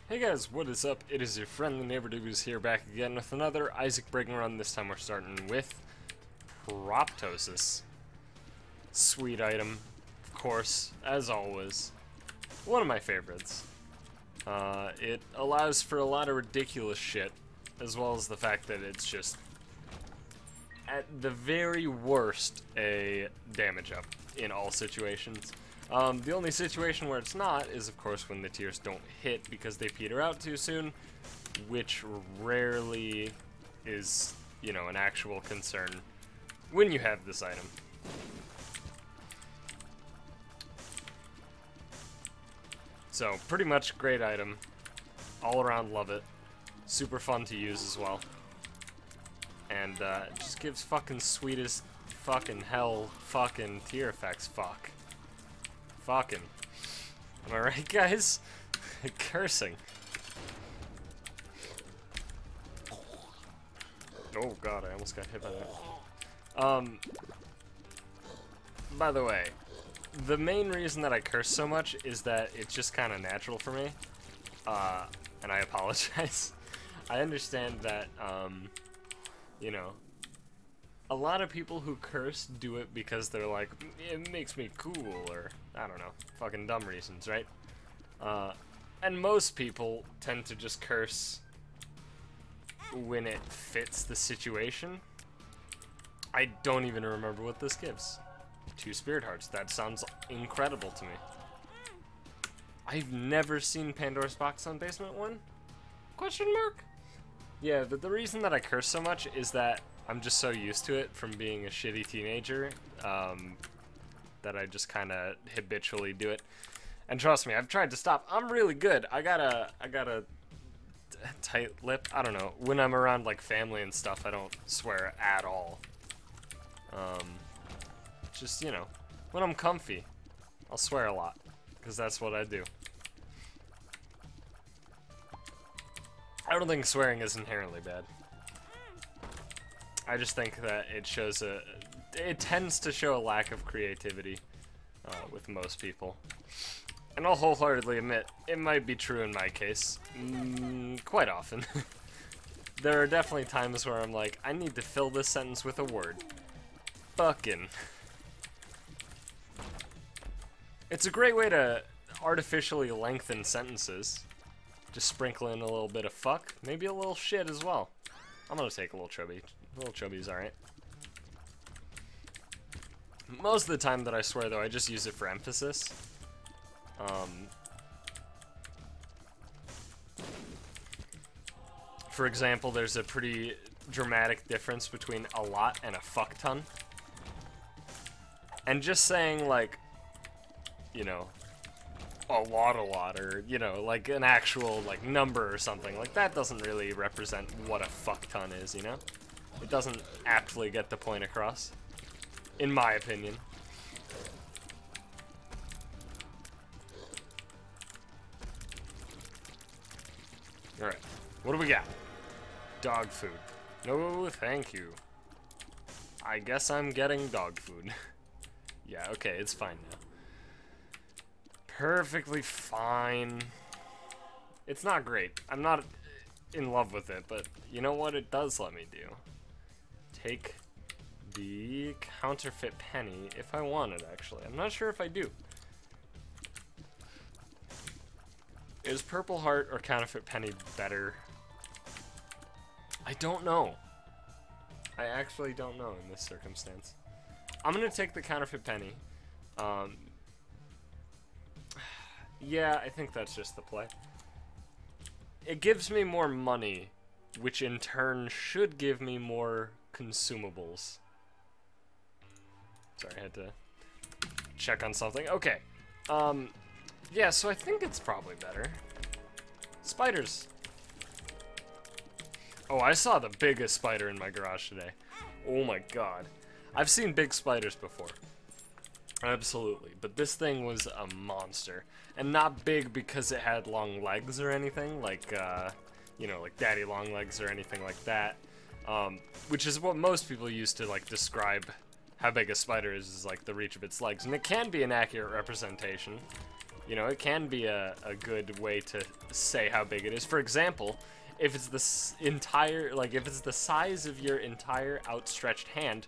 Hey guys, what is up? It is your friendly neighbor Doobies here, back again with another Isaac breaking run. This time we're starting with Proptosis. Sweet item, of course, as always. One of my favorites. It allows for a lot of ridiculous shit, as well as the fact that it's just, at the very worst, a damage up in all situations. The only situation where it's not is, of course, when the tiers don't hit because they peter out too soon, which rarely is, you know, an actual concern when you have this item. So, pretty much great item. All around love it. Super fun to use as well. And, it just gives fucking sweetest fucking hell fucking tier effects, fuck. Fucking. Am I right, guys? Cursing. Oh god, I almost got hit by that. By the way, the main reason that I curse so much is that it's just kind of natural for me. And I apologize. I understand that, you know, a lot of people who curse do it because they're like, it makes me cool, or, I don't know, fucking dumb reasons, right? And most people tend to just curse when it fits the situation. I don't even remember what this gives. 2 Spirit Hearts. That sounds incredible to me. I've never seen Pandora's Box on Basement 1? Question mark? Yeah, but the reason that I curse so much is that I'm just so used to it from being a shitty teenager, that I just kind of habitually do it. And trust me, I've tried to stop. I'm really good. I got a tight lip. I don't know. When I'm around like family and stuff, I don't swear at all. Just, you know, when I'm comfy, I'll swear a lot, because that's what I do. I don't think swearing is inherently bad. I just think that it shows it tends to show a lack of creativity with most people. And I'll wholeheartedly admit, it might be true in my case. Quite often. There are definitely times where I'm like, I need to fill this sentence with a word. Fucking. It's a great way to artificially lengthen sentences. Just sprinkle in a little bit of fuck, maybe a little shit as well. I'm gonna take a little chubby. A little chubby's alright. Most of the time that I swear, though, I just use it for emphasis. For example, there's a pretty dramatic difference between a lot and a fuck ton. And just saying, like, you know, a lot, or, you know, like an actual, like, number or something, like, that doesn't really represent what a fuck ton is, you know? It doesn't aptly get the point across, in my opinion. Alright, what do we got? Dog food. No, thank you. I guess I'm getting dog food. Yeah, okay, it's fine now. Perfectly fine. It's not great. I'm not in love with it, but you know what it does let me do? Take the counterfeit penny if I want it, actually. I'm not sure if I do. Is Purple Heart or counterfeit penny better? I don't know. I actually don't know in this circumstance. I'm gonna take the counterfeit penny. Yeah, I think that's just the play. It gives me more money, which in turn should give me more consumables. Sorry, I had to check on something. Okay. Yeah, so I think it's probably better. Spiders. Oh, I saw the biggest spider in my garage today. Oh my god. I've seen big spiders before. Absolutely. But this thing was a monster. And not big because it had long legs or anything, like, you know, like daddy long legs or anything like that. Which is what most people use to, like, describe how big a spider is like the reach of its legs. And it can be an accurate representation. You know, it can be a good way to say how big it is. For example, if it's the entire, like, if it's the size of your entire outstretched hand,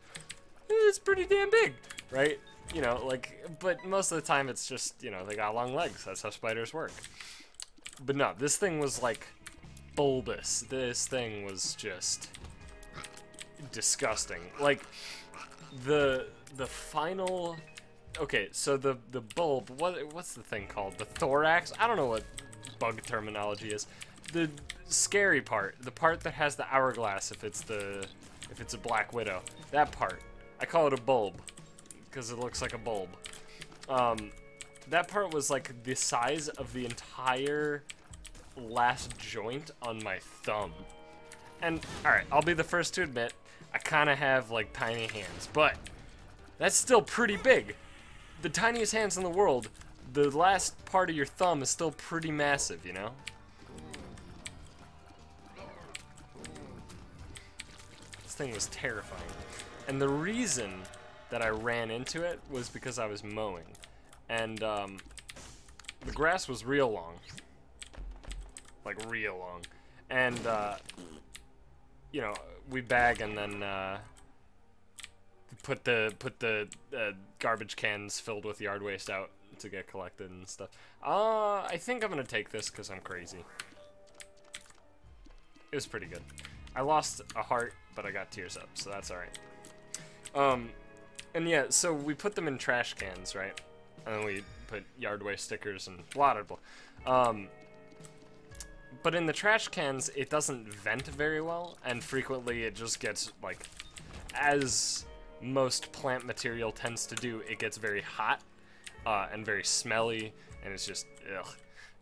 it's pretty damn big, right? You know, like, but most of the time it's just, you know, they got long legs. That's how spiders work. But no, this thing was, like, bulbous. This thing was just disgusting. Like, the final... Okay, so the bulb, what's the thing called? The thorax? I don't know what bug terminology is. The scary part, the part that has the hourglass if it's a black widow. That part. I call it a bulb because it looks like a bulb. That part was like the size of the entire last joint on my thumb. And alright, I'll be the first to admit, I kind of have like tiny hands, but that's still pretty big. The tiniest hands in the world, the last part of your thumb is still pretty massive, you know? This thing was terrifying. And the reason that I ran into it was because I was mowing. And the grass was real long. Like real long. And, you know, we bag and then put the garbage cans filled with yard waste out to get collected and stuff. I think I'm gonna take this because I'm crazy. It was pretty good. I lost a heart, but I got tears up, so that's alright. And yeah, so we put them in trash cans, right? And then we put yard waste stickers and blah blah blah. But in the trash cans, it doesn't vent very well, and frequently it just gets, like, as most plant material tends to do, it gets very hot and very smelly, and it's just, ugh.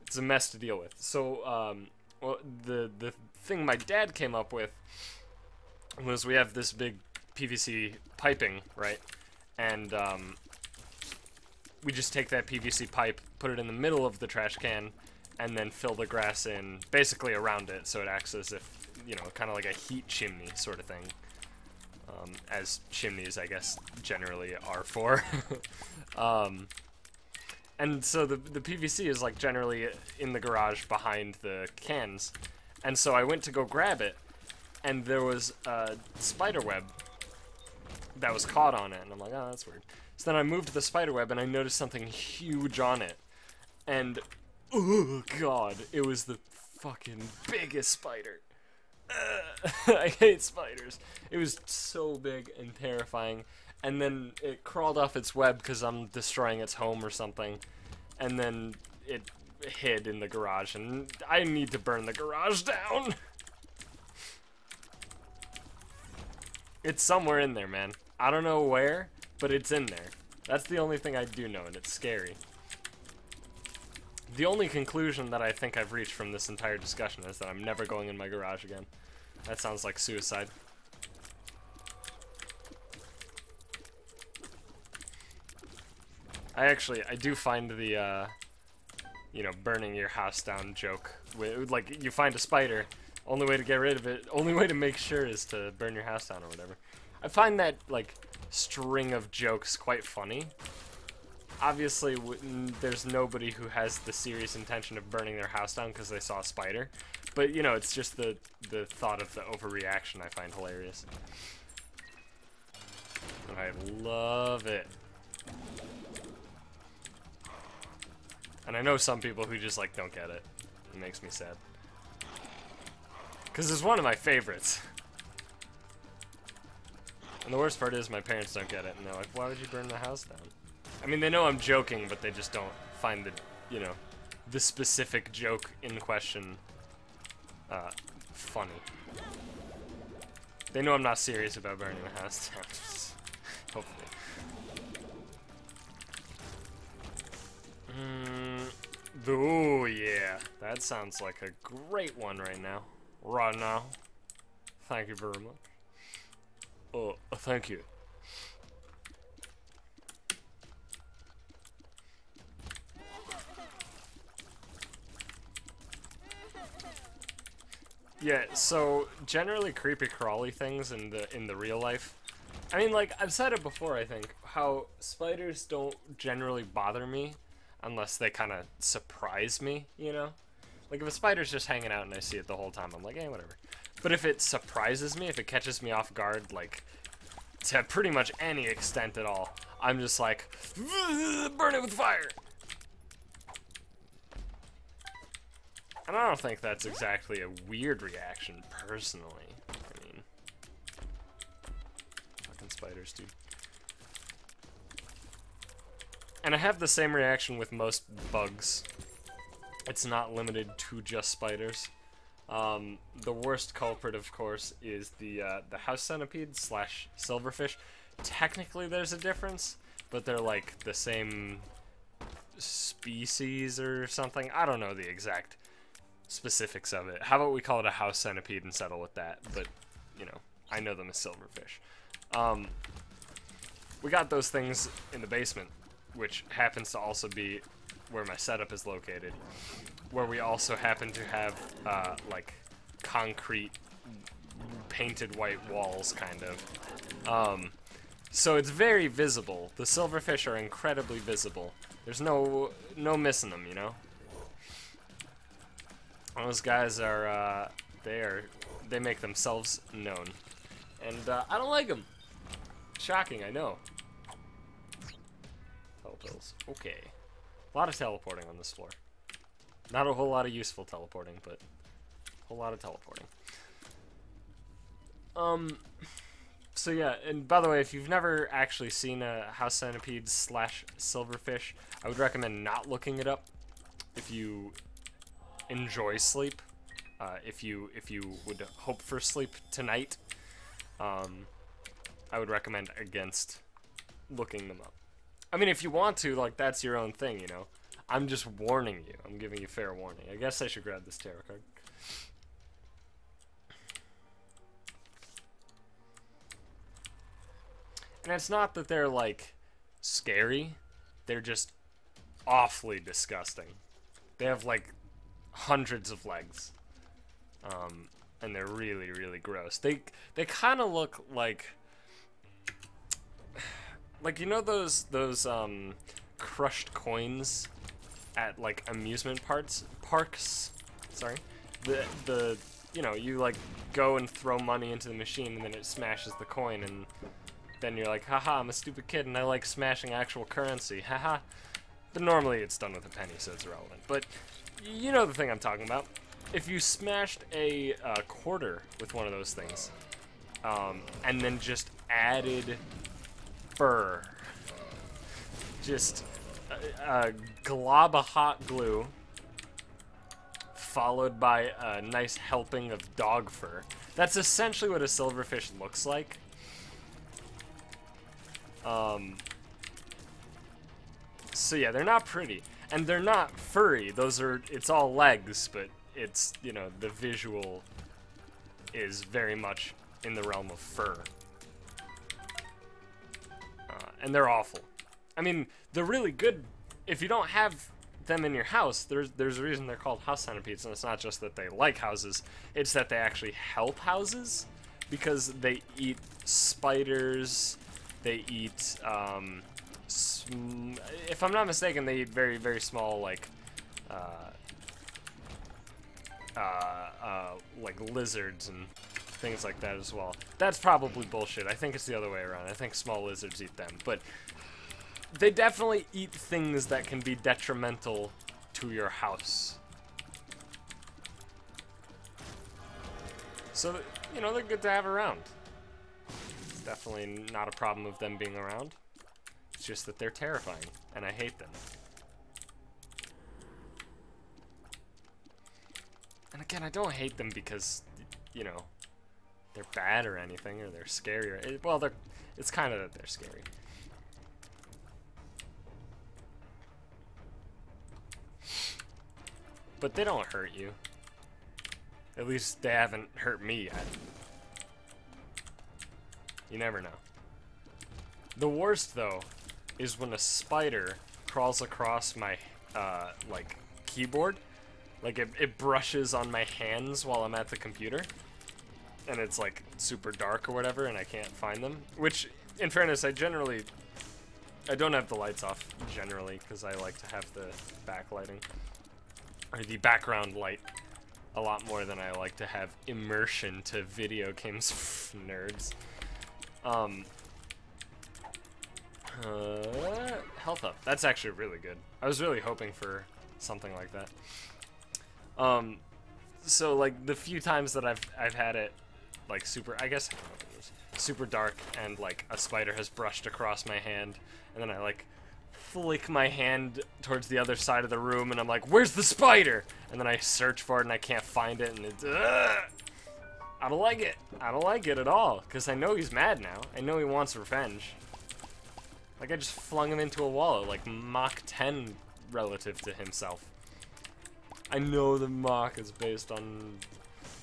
It's a mess to deal with. So, well, the thing my dad came up with was we have this big PVC piping, right? And we just take that PVC pipe, put it in the middle of the trash can, and then fill the grass in basically around it, so it acts as if, you know, kind of like a heat chimney sort of thing. As chimneys, I guess, generally are for. And so the PVC is, like, generally in the garage behind the cans. And so I went to go grab it, and there was a spider web that was caught on it, and I'm like, oh, that's weird. So then I moved the spider web, and I noticed something huge on it. And, oh, God, it was the fucking biggest spider. I hate spiders. It was so big and terrifying, and then it crawled off its web because I'm destroying its home or something, and then it hid in the garage, and I need to burn the garage down. It's somewhere in there, man. I don't know where, but it's in there. That's the only thing I do know, and it's scary. The only conclusion that I think I've reached from this entire discussion is that I'm never going in my garage again. That sounds like suicide. I do find the, you know, burning your house down joke. Like, you find a spider, only way to get rid of it, only way to make sure is to burn your house down or whatever. I find that, like, string of jokes quite funny. Obviously, there's nobody who has the serious intention of burning their house down because they saw a spider. But, you know, it's just the thought of the overreaction I find hilarious. And I love it. And I know some people who just, like, don't get it. It makes me sad. Because it's one of my favorites. And the worst part is my parents don't get it. And they're like, why would you burn the house down? I mean, they know I'm joking, but they just don't find the, you know, the specific joke in question funny. They know I'm not serious about burning the house down. Hopefully. Oh, yeah. That sounds like a great one right now. Right now. Thank you very much. Oh, thank you. Yeah, so generally creepy crawly things in the real life. I mean, like, I've said it before, I think, how spiders don't generally bother me unless they kind of surprise me, you know? Like, if a spider's just hanging out and I see it the whole time, I'm like, eh, whatever. But if it surprises me, if it catches me off guard, like, to pretty much any extent at all, I'm just like, burn it with fire! And I don't think that's exactly a weird reaction, personally. I mean, fucking spiders, dude. And I have the same reaction with most bugs. It's not limited to just spiders. The worst culprit, of course, is the house centipede slash silverfish. Technically, there's a difference, but they're like the same species or something. I don't know the exact specifics of it. How about we call it a house centipede and settle with that? But, you know, I know them as silverfish. We got those things in the basement, which happens to also be where my setup is located, where we also happen to have, like, concrete painted white walls, kind of. So it's very visible. The silverfish are incredibly visible. There's no missing them, you know? Those guys are, they make themselves known. And, I don't like them. Shocking, I know. Telepills. Okay. A lot of teleporting on this floor. Not a whole lot of useful teleporting, but a whole lot of teleporting. So yeah, and by the way, if you've never actually seen a house centipede slash silverfish, I would recommend not looking it up if you enjoy sleep. If you would hope for sleep tonight, I would recommend against looking them up. I mean, if you want to, like, that's your own thing, you know? I'm just warning you. I'm giving you fair warning. I guess I should grab this tarot card. And it's not that they're, like, scary. They're just awfully disgusting. They have, like, hundreds of legs. And they're really, really gross. They kind of look like... Like, you know those crushed coins at, like, amusement parks? Sorry. The you know, you, like, go and throw money into the machine and then it smashes the coin and then you're like, haha, I'm a stupid kid and I like smashing actual currency, haha. But normally it's done with a penny, so it's irrelevant. But you know the thing I'm talking about. If you smashed a quarter with one of those things, and then just added fur, just a glob of hot glue, followed by a nice helping of dog fur. That's essentially what a silverfish looks like. So yeah, they're not pretty, and they're not furry. It's all legs, but it's, you know, the visual is very much in the realm of fur. And they're awful. I mean, they're really good. If you don't have them in your house, there's a reason they're called house centipedes, and it's not just that they like houses, it's that they actually help houses, because they eat spiders, they eat, if I'm not mistaken, they eat very, very small, like lizards and things like that as well. That's probably bullshit. I think it's the other way around. I think small lizards eat them, but they definitely eat things that can be detrimental to your house. So, you know, they're good to have around. It's definitely not a problem of them being around. It's just that they're terrifying, and I hate them. And again, I don't hate them because, you know, they're bad or anything, or they're scary. Well, it's kind of that they're scary. But they don't hurt you. At least they haven't hurt me yet. You never know. The worst, though, is when a spider crawls across my, like, keyboard. Like, it brushes on my hands while I'm at the computer. And it's, like, super dark or whatever, and I can't find them. Which, in fairness, I generally I don't have the lights off generally because I like to have the backlighting or the background light a lot more than I like to have immersion to video games. Nerds. Health up. That's actually really good. I was really hoping for something like that. So like the few times that I've had it like super, I guess I don't know what it is, super dark, and like a spider has brushed across my hand, and then I like flick my hand towards the other side of the room, and I'm like, where's the spider? And then I search for it and I can't find it, and it's I don't like it. I don't like it at all, because I know he's mad now. I know he wants revenge. Like, I just flung him into a wall at, like, Mach 10 relative to himself. I know the Mach is based on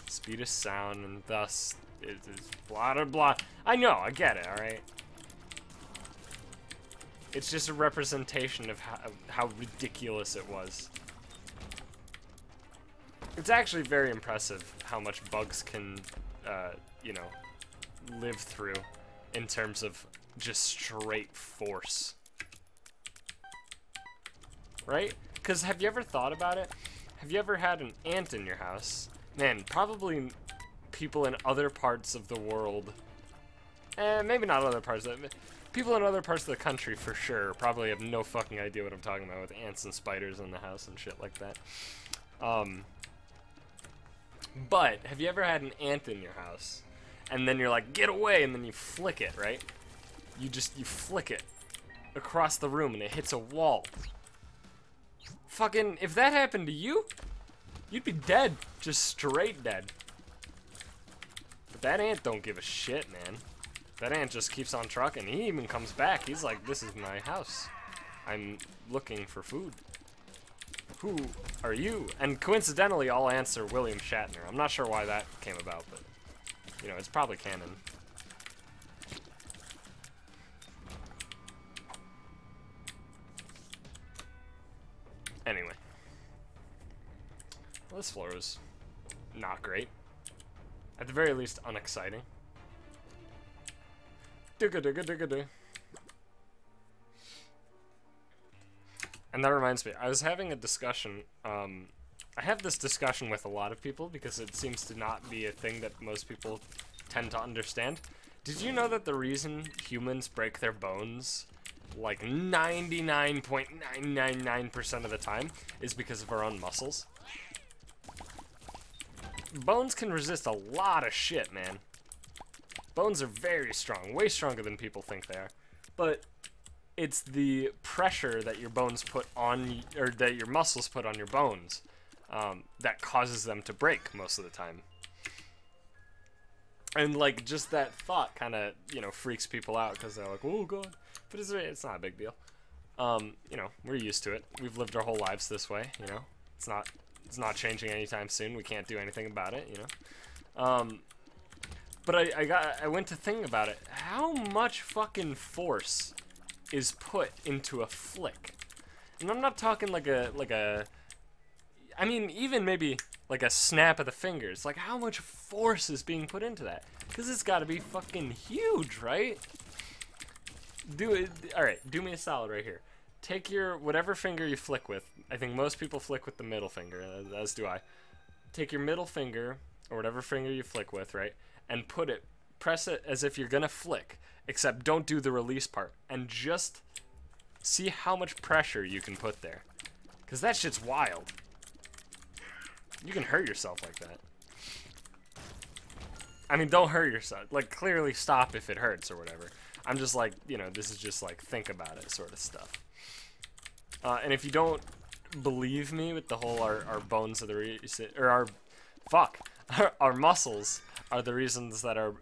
speed of sound, and thus it is blah, blah, blah. I know, I get it, alright? It's just a representation of how ridiculous it was. It's actually very impressive how much bugs can, you know, live through in terms of just straight force. Right? Because have you ever thought about it? Have you ever had an ant in your house? Man, probably people in other parts of the world, maybe not other parts of it, people in other parts of the country for sure probably have no fucking idea what I'm talking about with ants and spiders in the house and shit like that. But have you ever had an ant in your house and then you're like, get away, and then you flick it, right? You flick it across the room and it hits a wall. Fucking, if that happened to you, you'd be dead. Just straight dead. But that ant don't give a shit, man. That ant just keeps on trucking. He even comes back. He's like, this is my house. I'm looking for food. Who are you? And coincidentally, all ants are William Shatner. I'm not sure why that came about, but, you know, it's probably canon. Anyway. Well, this floor was not great. At the very least, unexciting. Digga. And that reminds me, I was having a discussion, I have this discussion with a lot of people because it seems to not be a thing that most people tend to understand. Did you know that the reason humans break their bones like 99.999% of the time is because of our own muscles? Bones can resist a lot of shit, man. Bones are very strong, way stronger than people think they are. But it's the pressure that your bones put on, or that your muscles put on your bones, that causes them to break most of the time. And like, just that thought kind of, you know, freaks people out because they're like, oh god. But it's not a big deal. You know, we're used to it. We've lived our whole lives this way, you know. It's not changing anytime soon. We can't do anything about it, you know. But I went to think about it. How much fucking force is put into a flick? And I'm not talking like a I mean, even maybe like a snap of the fingers. Like, how much force is being put into that? Because it's got to be fucking huge, right? Alright, do me a solid right here. Take your, whatever finger you flick with. I think most people flick with the middle finger, as do I. Take your middle finger, or whatever finger you flick with, right? And press it as if you're gonna flick. Except don't do the release part. And just see how much pressure you can put there. Because that shit's wild. You can hurt yourself like that. I mean, don't hurt yourself. Like, clearly stop if it hurts or whatever. I'm just like, you know, this is just like, think about it sort of stuff. And if you don't believe me with the whole our bones are the reason, or our muscles are the reasons that our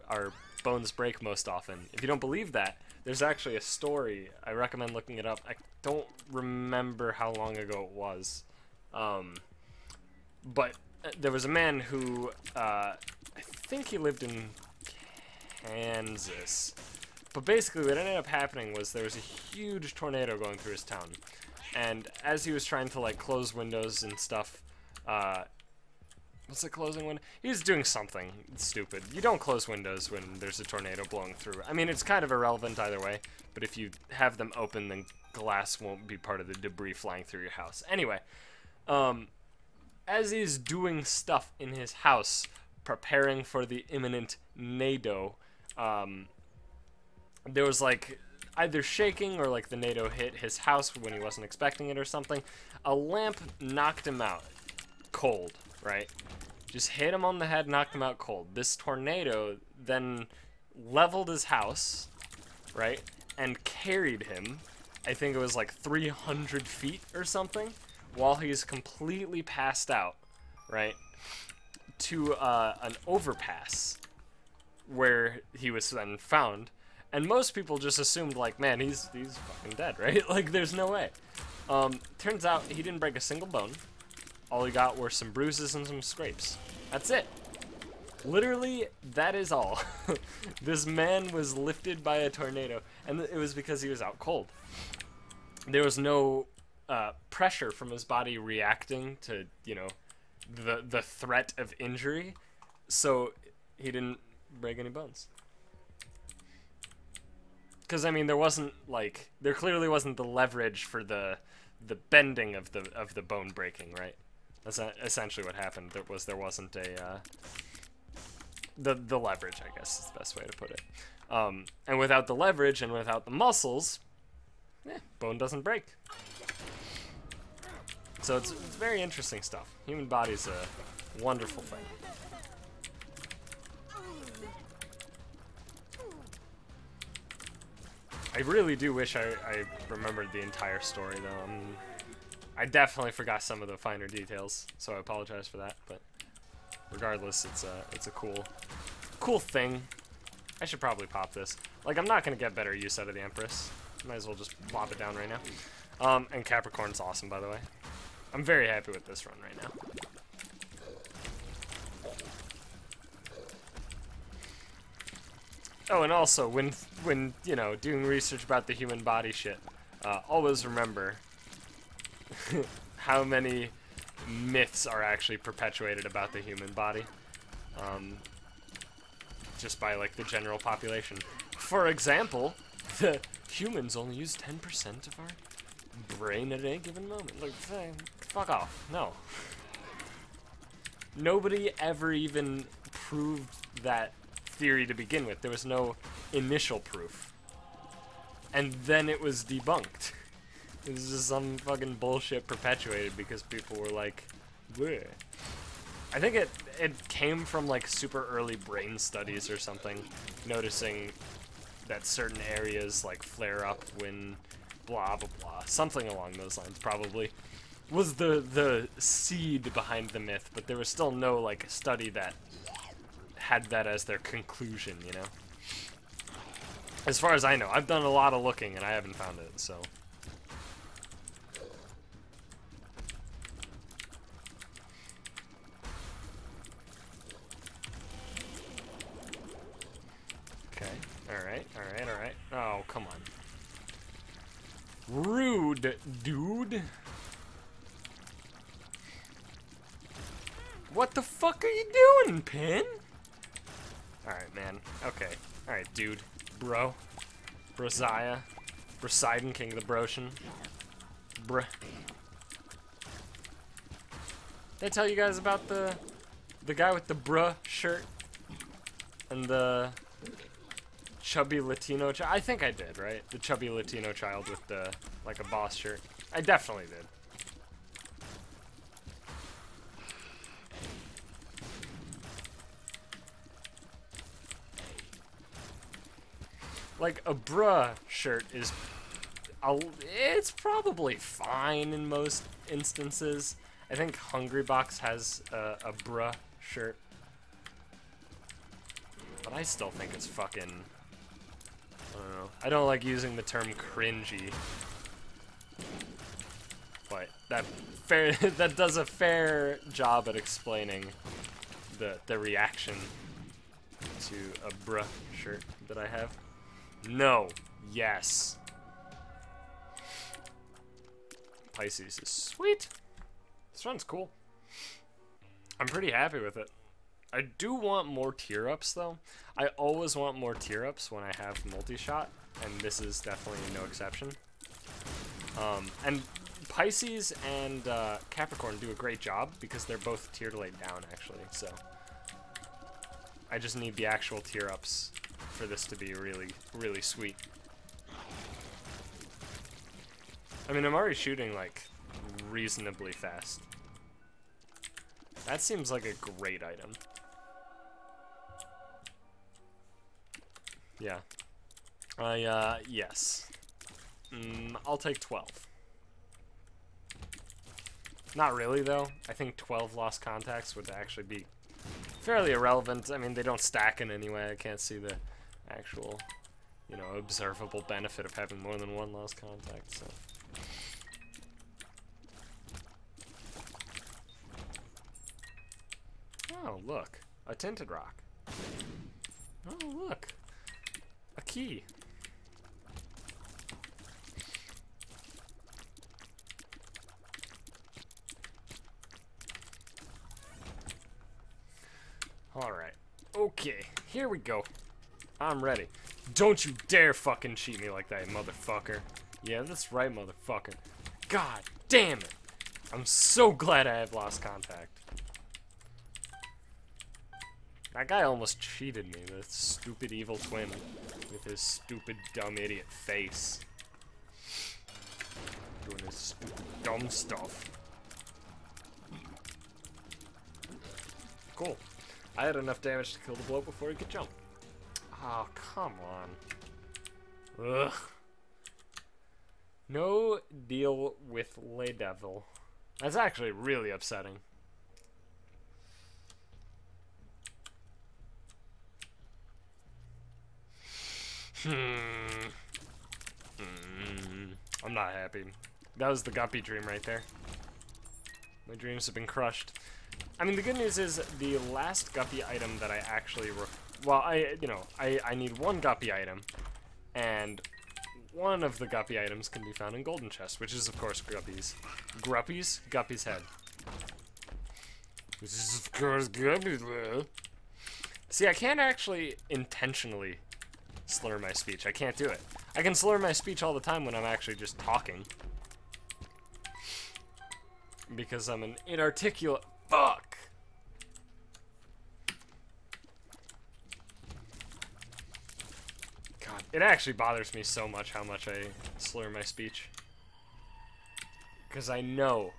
bones break most often. If you don't believe that, there's actually a story. I recommend looking it up. I don't remember how long ago it was. But there was a man who, I think he lived in Kansas. But basically what ended up happening was there was a huge tornado going through his town. And as he was trying to like close windows and stuff, Was it closing window? He was doing something stupid. You don't close windows when there's a tornado blowing through. I mean, it's kind of irrelevant either way, but if you have them open, then glass won't be part of the debris flying through your house. Anyway, as he's doing stuff in his house, preparing for the imminent NATO, there was like either shaking or like the NATO hit his house when he wasn't expecting it or something. A lamp knocked him out cold, right? Just hit him on the head, knocked him out cold. This tornado then leveled his house, right? And carried him, I think it was like 300 feet or something, while he's completely passed out, right? To an overpass where he was then found. And most people just assumed, like, man, he's fucking dead, right? Like, there's no way. Turns out he didn't break a single bone. All he got were some bruises and some scrapes. That's it. Literally, that is all. This man was lifted by a tornado, and it was because he was out cold. There was no pressure from his body reacting to, you know, the threat of injury, so he didn't break any bones. Because, I mean, there clearly wasn't the leverage for the bending of the bone breaking, right? That's essentially what happened. There wasn't the leverage, I guess is the best way to put it. And without the leverage and without the muscles, bone doesn't break. So it's very interesting stuff. Human body's a wonderful thing. I really do wish I remembered the entire story, though. I definitely forgot some of the finer details, so I apologize for that. But regardless, it's a cool thing. I should probably pop this. Like, I'm not gonna get better use out of the Empress. Might as well just plop it down right now. And Capricorn's awesome, by the way. I'm very happy with this run right now. Oh, and also, when you know, doing research about the human body shit, always remember how many myths are actually perpetuated about the human body, just by, like, the general population. For example, the humans only use 10% of our brain at any given moment. Like, fuck off. No. Nobody ever even proved that theory to begin with. There was no initial proof. And then it was debunked. It was just some fucking bullshit perpetuated because people were like, bleh. I think it came from, like, super early brain studies or something, noticing that certain areas, like, flare up when blah blah blah. Something along those lines probably was the seed behind the myth, but there was still no, like, study that had that as their conclusion, you know? As far as I know. I've done a lot of looking and I haven't found it, so. Okay. Alright. Oh, come on. Rude, dude. What the fuck are you doing, Pin? Alright, man. Okay. Alright, dude. Bro. Brosiah. Brosidon, King of the Broshan. Bruh. Did I tell you guys about the guy with the bruh shirt? And the chubby Latino child? I think I did, right? The chubby Latino child with the, like, a boss shirt. I definitely did. Like, a bruh shirt is, it's probably fine in most instances. I think Hungrybox has a bruh shirt. But I still think it's fucking, I don't know. I don't like using the term cringy. But that does a fair job at explaining the reaction to a bruh shirt that I have. No. Yes. Pisces is sweet. This run's cool. I'm pretty happy with it. I do want more tier ups though. I always want more tier ups when I have multi-shot, and this is definitely no exception. And Pisces and Capricorn do a great job because they're both tiered laid down actually, so I just need the actual tier ups for this to be really, really sweet. I mean, I'm already shooting like reasonably fast. That seems like a great item. Yeah. Yes. I'll take 12. Not really, though. I think 12 lost contacts would actually be fairly irrelevant. I mean, they don't stack in any way. I can't see the actual, you know, observable benefit of having more than one lost contact, so. Oh, look. A tinted rock. Oh, look. A key. Alright. Okay. Here we go. I'm ready. Don't you dare fucking cheat me like that, motherfucker. Yeah, that's right, motherfucker. God damn it. I'm so glad I have lost contact. That guy almost cheated me, the stupid evil twin, with his stupid dumb idiot face. Doing his stupid dumb stuff. Cool. I had enough damage to kill the bloke before he could jump. Oh, come on. Ugh. No deal with Le Devil. That's actually really upsetting. I'm not happy. That was the guppy dream right there. My dreams have been crushed. I mean, the good news is the last guppy item that I actually I need one guppy item, and one of the guppy items can be found in Golden Chest, which is of course Guppy's. Guppy's head. This is of course Guppy's head. See, I can't actually intentionally slur my speech. I can't do it. I can slur my speech all the time when I'm actually just talking. Because I'm an inarticulate fuck. God, it actually bothers me so much how much I slur my speech. Because I know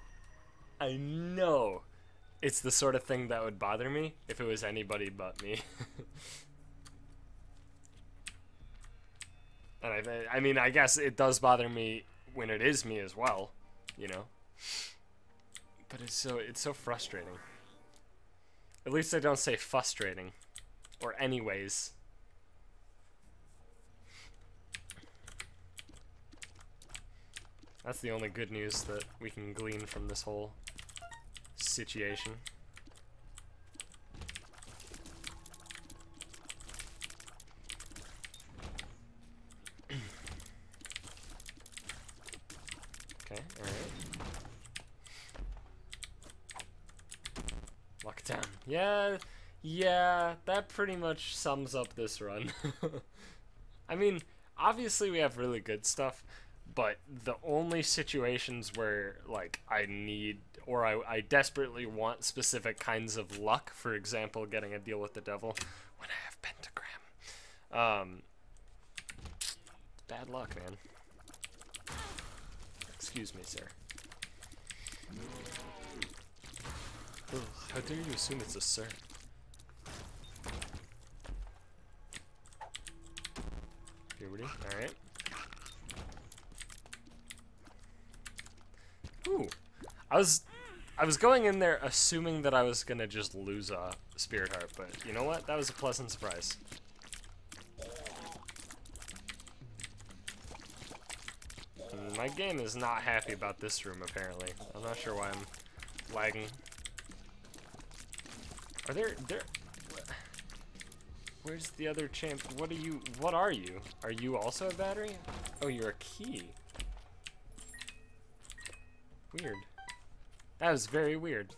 it's the sort of thing that would bother me if it was anybody but me. And I mean, I guess it does bother me when it is me as well, you know. But it's so frustrating. At least I don't say frustrating, or anyways. That's the only good news that we can glean from this whole situation. Okay, alright. Lockdown. Yeah, that pretty much sums up this run. I mean, obviously we have really good stuff, but the only situations where, like, I need, or I desperately want specific kinds of luck, for example, getting a deal with the devil, when I have pentagram. Bad luck, man. Excuse me, sir. Ugh, how dare you assume it's a sir? Puberty, alright. Ooh. I was going in there assuming that I was gonna just lose a spirit heart, but you know what? That was a pleasant surprise. My game is not happy about this room, apparently. I'm not sure why I'm lagging. Are there... Where's the other champ? What are you? Are you also a battery? Oh, you're a key. Weird. That was very weird.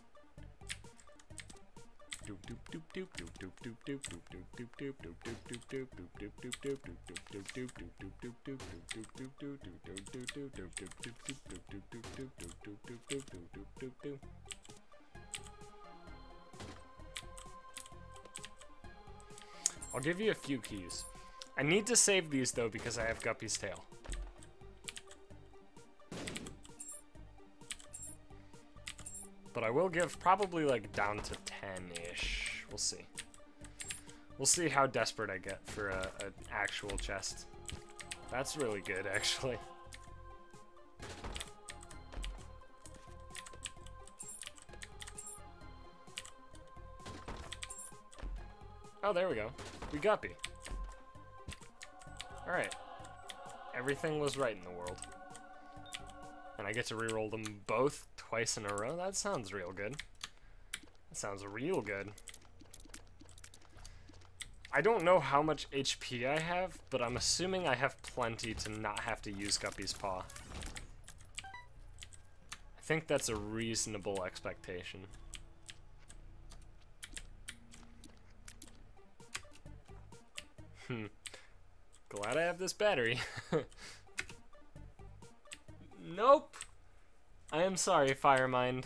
I'll give you a few keys. I need to save these though because I have Guppy's tail. But I will give probably like down to 10-ish. We'll see. We'll see how desperate I get for an actual chest. That's really good, actually. Oh, there we go. We Guppy. Alright. Everything was right in the world. And I get to reroll them both twice in a row? That sounds real good. That sounds real good. I don't know how much HP I have, but I'm assuming I have plenty to not have to use Guppy's Paw. I think that's a reasonable expectation. Glad I have this battery. Nope! I am sorry, Firemind.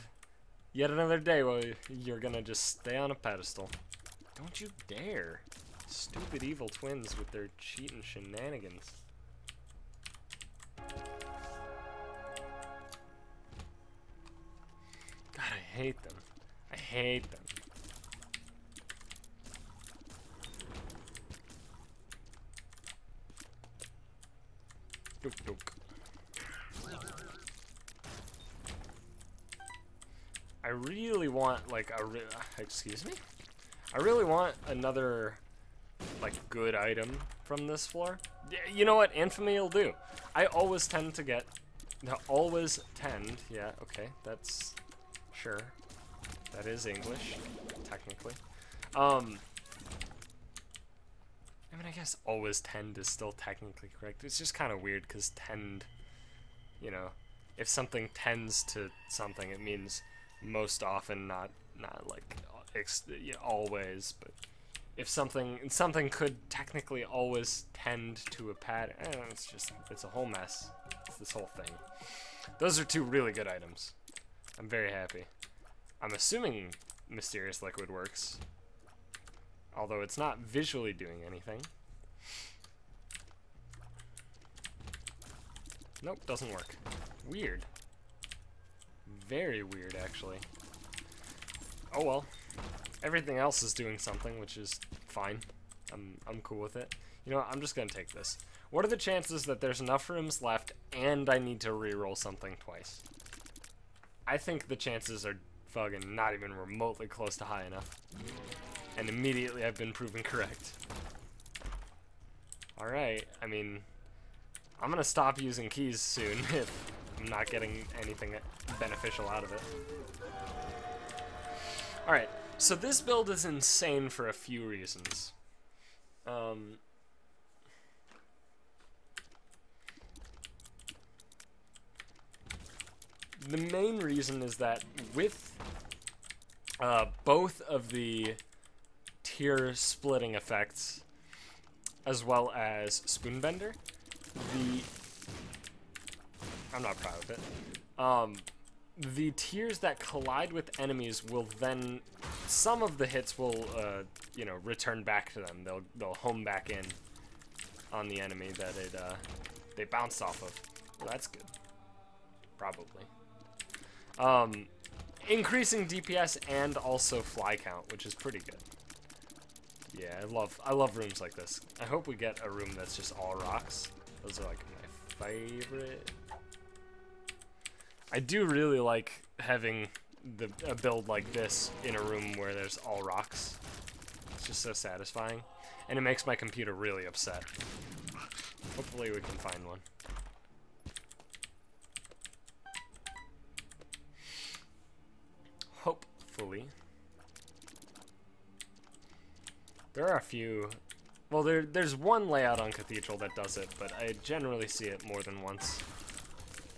Yet another day where you're gonna just stay on a pedestal. Don't you dare. Stupid evil twins with their cheating shenanigans. God, I hate them. I hate them. Duk duk. I really want like excuse me? I really want another like good item from this floor. You know what? Infamy will do. I always tend to get yeah, okay, that's sure. That is English, technically. I mean, I guess always tend is still technically correct. It's just kind of weird because tend, you know, if something tends to something, it means most often, not like always. But if something could technically always tend to a pattern, it's a whole mess. It's this whole thing. Those are two really good items. I'm very happy. I'm assuming Mysterious Liquid works. Although it's not visually doing anything. Nope, doesn't work. Weird. Very weird, actually. Oh well. Everything else is doing something, which is fine. I'm cool with it. You know what, I'm just gonna take this. What are the chances that there's enough rooms left and I need to reroll something twice? I think the chances are fucking not even remotely close to high enough. And immediately I've been proven correct. Alright, I mean, I'm gonna stop using keys soon if I'm not getting anything beneficial out of it. Alright, so this build is insane for a few reasons. The main reason is that with both of the tier splitting effects, as well as Spoonbender, I'm not proud of it. The tiers that collide with enemies will then, some of the hits will, you know, return back to them. They'll home back in on the enemy that they bounced off of. Well, that's good. Probably. Increasing DPS and also fly count, which is pretty good. Yeah, I love rooms like this. I hope we get a room that's just all rocks. Those are like my favorite. I do really like having a build like this in a room where there's all rocks. It's just so satisfying. And it makes my computer really upset. Hopefully we can find one. Hopefully. There are a few. Well, there's one layout on Cathedral that does it, but I generally see it more than once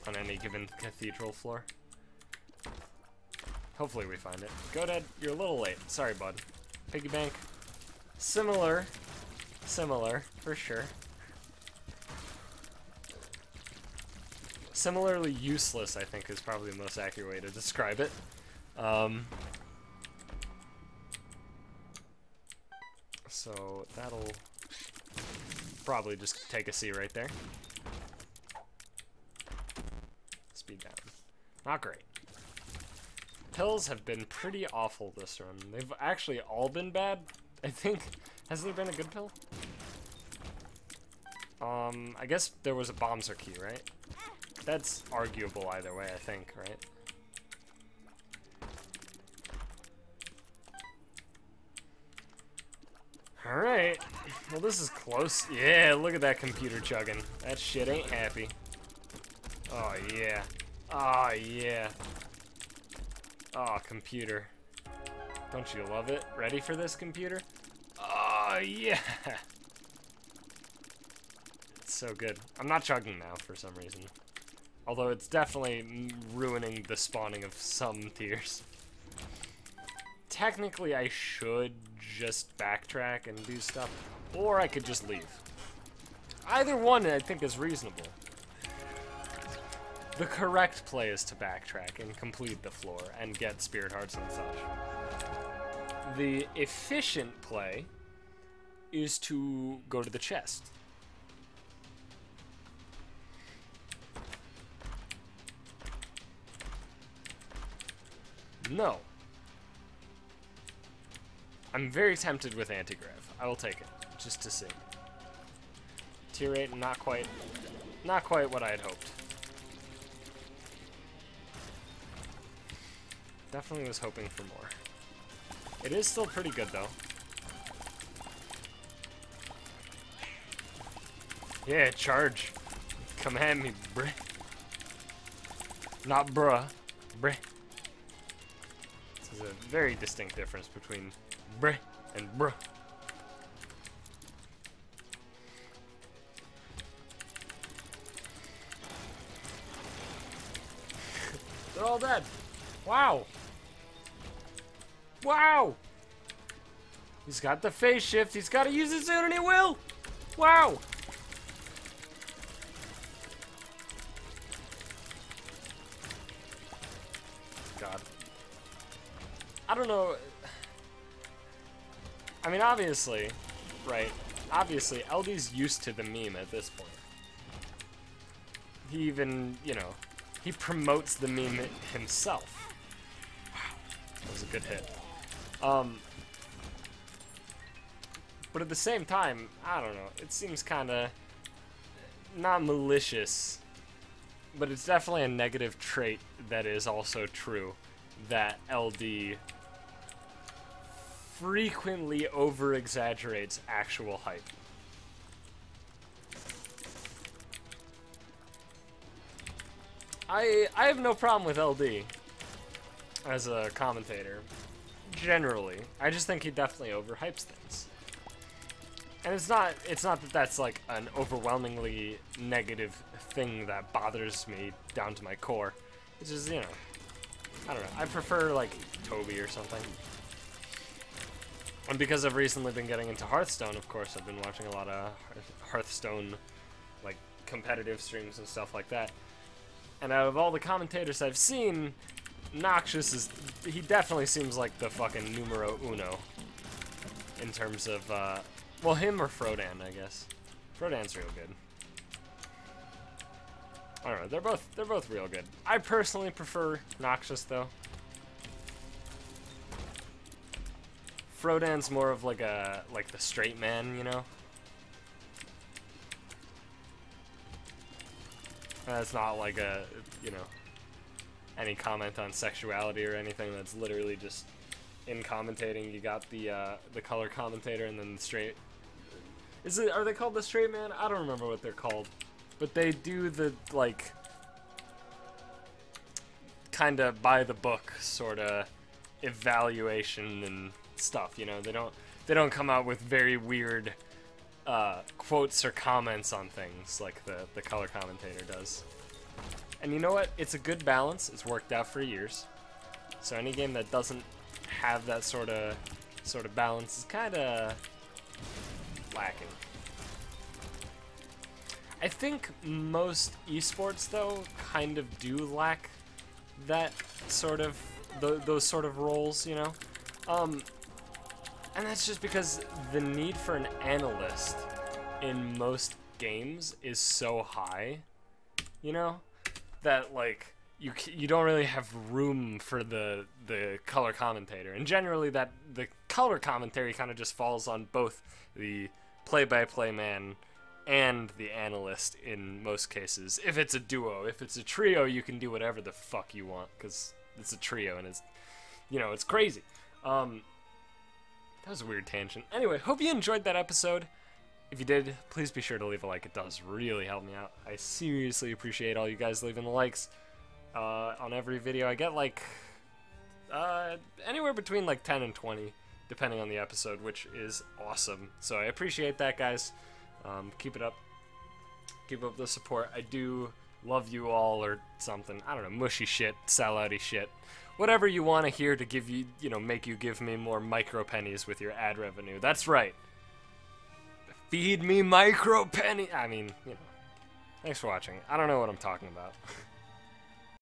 on any given Cathedral floor. Hopefully we find it. Go Dad, you're a little late. Sorry, bud. Piggy bank. Similar, for sure. Similarly useless, I think, is probably the most accurate way to describe it. So that'll probably just take a C right there. Speed down. Not great. Pills have been pretty awful this run. They've actually all been bad, I think. Has there been a good pill? I guess there was a bombs are key, right? That's arguable either way, I think, right? Alright. Well, this is close. Yeah, look at that computer chugging. That shit ain't happy. Oh, yeah. Oh, yeah. Oh, computer. Don't you love it? Ready for this, computer? Oh, yeah. It's so good. I'm not chugging now for some reason. Although it's definitely ruining the spawning of some tiers. Technically, I should just backtrack and do stuff, or I could just leave. Either one, I think, is reasonable. The correct play is to backtrack and complete the floor and get spirit hearts and such. The efficient play is to go to the chest. No. I'm very tempted with anti-grav. I will take it, just to see. Tier 8, not quite what I had hoped. Definitely was hoping for more. It is still pretty good, though. Yeah, charge. Come at me, bruh. Not bruh, bruh. There's a very distinct difference between bruh and bruh. They're all dead. Wow. Wow. He's got the phase shift. He's got to use it soon, and he will. Wow. God. I don't know. I mean, obviously, right? Obviously, LD's used to the meme at this point. He even, you know, he promotes the meme himself. Wow, that was a good hit. But at the same time, I don't know, it seems kind of not malicious, but it's definitely a negative trait that is also true, that LD frequently over-exaggerates actual hype. I have no problem with LD as a commentator, generally. I just think he definitely overhypes things. And it's not that that's like an overwhelmingly negative thing that bothers me down to my core. It's just, you know, I don't know. I prefer like Toby or something. And because I've recently been getting into Hearthstone, of course, I've been watching a lot of Hearthstone like competitive streams and stuff like that. And out of all the commentators I've seen, Noxious he definitely seems like the fucking numero uno in terms of, well, him or Frodan, I guess. Frodan's real good. I don't know, they're both real good. I personally prefer Noxious, though. Frodan's more of like the straight man, you know? That's not like a, you know, any comment on sexuality or anything. That's literally just in commentating. You got the color commentator and then the straight. Are they called the straight man? I don't remember what they're called, but they do the like kind of by the book sort of evaluation and stuff. You know, they don't come out with very weird quotes or comments on things like the color commentator does. And you know what? It's a good balance. It's worked out for years. So any game that doesn't have that sort of sort of balance is kind of lacking. I think most esports, though, kind of do lack that sort of, those sort of roles, you know? And that's just because the need for an analyst in most games is so high, you know? That, like, you don't really have room for the color commentator. And generally that the color commentary kind of just falls on both the play-by-play man and the analyst in most cases. If it's a duo, if it's a trio, you can do whatever the fuck you want, because it's a trio and it's, you know, it's crazy. That was a weird tangent. Anyway, hope you enjoyed that episode. If you did, please be sure to leave a like. It does really help me out. I seriously appreciate all you guys leaving the likes on every video. I get like anywhere between like 10 and 20 depending on the episode, which is awesome. So I appreciate that, guys. Keep it up. Keep up the support. I do love you all, or something. I don't know, mushy shit, sellouty shit. Whatever you want to hear to give you, you know, make you give me more micro pennies with your ad revenue. That's right. Feed me micro penny. I mean, you know. Thanks for watching. I don't know what I'm talking about.